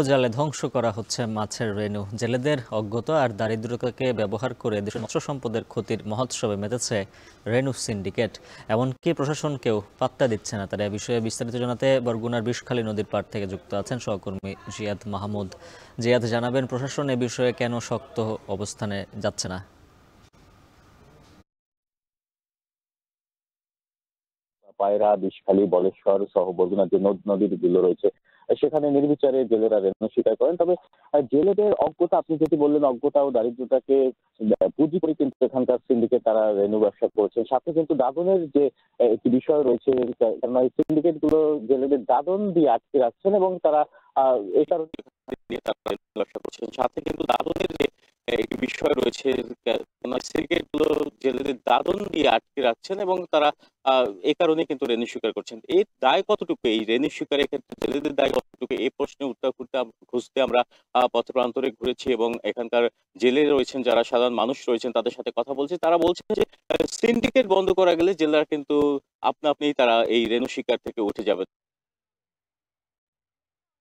জালে ধ্বংস করা হচ্ছে মাছের রেণু। জেলেদের অজ্ঞতা আর দারিদ্রতাকে ব্যবহার করে দেশের মৎস্য সম্পদের ক্ষতির মহোৎসবে মেতেছে রেণু সিন্ডিকেট। এমনকি প্রশাসনকেও পাত্তা দিচ্ছে না তারা। এ বিষয়ে বিস্তারিত জানাতে বরগুনার বিষখালী নদীর পাড় থেকে যুক্ত আছেন সহকর্মী জিয়াদ মাহমুদ। জিয়াদ, জানাবেন প্রশাসন এ বিষয়ে কেন শক্ত অবস্থানে যাচ্ছে না? পায়রা, বিষখালী, বলেশ্বর সহ বরগুনার যে নদীগুলো রয়েছে সেখানে নির্বিচারে জেলেরা রেণু শিকার করেন। তবে জেলেদের অজ্ঞতা, আপনি যেটি বললেন, অজ্ঞতা ও দারিদ্রতাকে পুঁজি করে কিন্তু এখানকার সিন্ডিকেট তারা রেণু ব্যবসা করছেন। সাথে কিন্তু দাদনের যে একটি বিষয় রয়েছে, কেননা এই সিন্ডিকেট গুলো জেলেদের দাদন দিয়ে আটকে রাখছেন এবং তারা এই কারণে ব্যবসা করছেন। সাথে কিন্তু দাদনের যে একটি বিষয় রয়েছে, সিন্ডিকেট গুলো জেলেদের দাদন দিয়ে আটকে রাখছেন এবং তারা এ কারণে কিন্তু রেণু স্বীকার করছেন। এই দায় কতটুকু, এই রেণু স্বীকারের ক্ষেত্রে জেলেদের দায় কতটুকু, এই প্রশ্নের উত্তর খুঁজতে আমরা পথ প্রান্তরে ঘুরেছি এবং এখানকার জেলে রয়েছেন যারা সাধারণ মানুষ রয়েছেন তাদের সাথে কথা বলছি। তারা বলছেন যে সিন্ডিকেট বন্ধ করা গেলে জেলেরা কিন্তু আপনা আপনিই তারা এই রেণু শিকার থেকে উঠে যাবে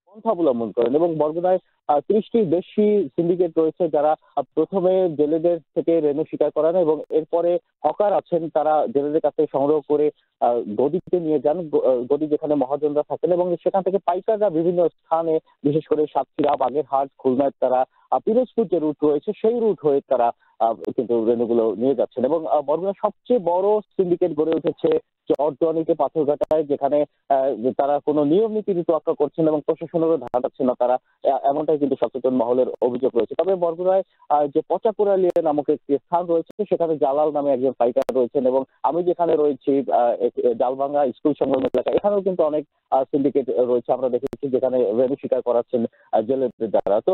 পন্থা অবলম্বন করেন এবং বরগুনায় ৩০টির বেশি সিন্ডিকেট রয়েছে যারা প্রথমে জেলেদের থেকে রেণু শিকার করান এবং এরপরে হকার আছেন, তারা জেলেদের কাছ থেকে সংগ্রহ করে গদিতে নিয়ে যান। গদি যেখানে মহাজনরা থাকেন এবং সেখান থেকে পাইকাররা বিভিন্ন স্থানে, বিশেষ করে সাতক্ষীরা, বাগেরহাট, খুলনায় তারা পিরোজপুর যে রুট রয়েছে সেই রুট হয়ে তারা কিন্তু রেণুগুলো নিয়ে যাচ্ছেন। এবং বরগুনার সবচেয়ে বড় সিন্ডিকেট গড়ে উঠেছে চরজনিতে, পাথরঘাটায়, যেখানে তারা কোনো নিয়ম নীতি তোয়াক্কা করছেন এবং প্রশাসনেরও ধারা পাচ্ছেন না তারা, এমনটাই কিন্তু সচেতন মহলের অভিযোগ রয়েছে। তবে বরগুনায় যে পচাপুরালিয়া নামক একটি স্থান রয়েছে সেখানে জালাল নামে একজন পাইকার রয়েছেন এবং আমি যেখানে রয়েছি ডালভাঙ্গা স্কুল সংলগ্ন এলাকা, এখানেও কিন্তু অনেক সিন্ডিকেট রয়েছে আমরা দেখেছি যেখানে রেণু শিকার করাচ্ছেন জেলেদের দ্বারা। তো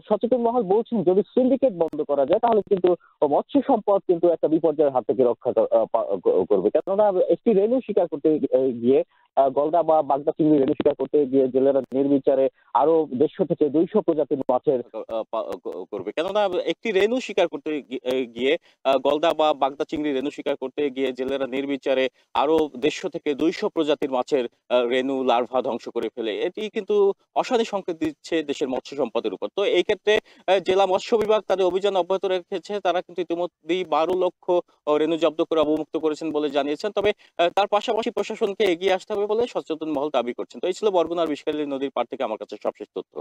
সচেতন মহল বলছেন যদি সিন্ডিকেট বন্ধ করা যায় তাহলে কিন্তু মৎস্য সম্পদ কিন্তু একটা বিপর্যয়ের হাত থেকে রক্ষা করবে। কেননা একটি রেণু শিকার করতে গিয়ে, গলদা বা বাগদা চিংড়ি রেণু শিকার করতে গিয়ে জেলেরা নির্বিচারে আরো 150 থেকে 200 প্রজাতির মাছের করবে। কেননা একটি রেণু শিকার করতে গিয়ে, গলদা বা বাগদা চিংড়ি রেণু শিকার করতে গিয়ে জেলেরা নির্বিচারে আরো 150 থেকে 200 প্রজাতির মাছের রেণু লার্ভা ধ্বংস করে ফেলে। এটি কিন্তু অশান্তি সংকেত দিচ্ছে দেশের মৎস্য সম্পদের উপর। তো এই ক্ষেত্রে জেলা মৎস্য বিভাগ তাদের অভিযান অব্যাহত রেখেছে। তারা কিন্তু ইতিমধ্যেই 12 লক্ষ রেণু জব্দ করে অবমুক্ত করেছেন বলে জানিয়েছেন। তবে তার পাশাপাশি প্রশাসনকে এগিয়ে আসতে হবে বলে সচেতন মহল দাবি করছেন। তো এই ছিল বরগুনার বিষখালী নদীর পাড় থেকে আমার কাছে সবশেষ তথ্য।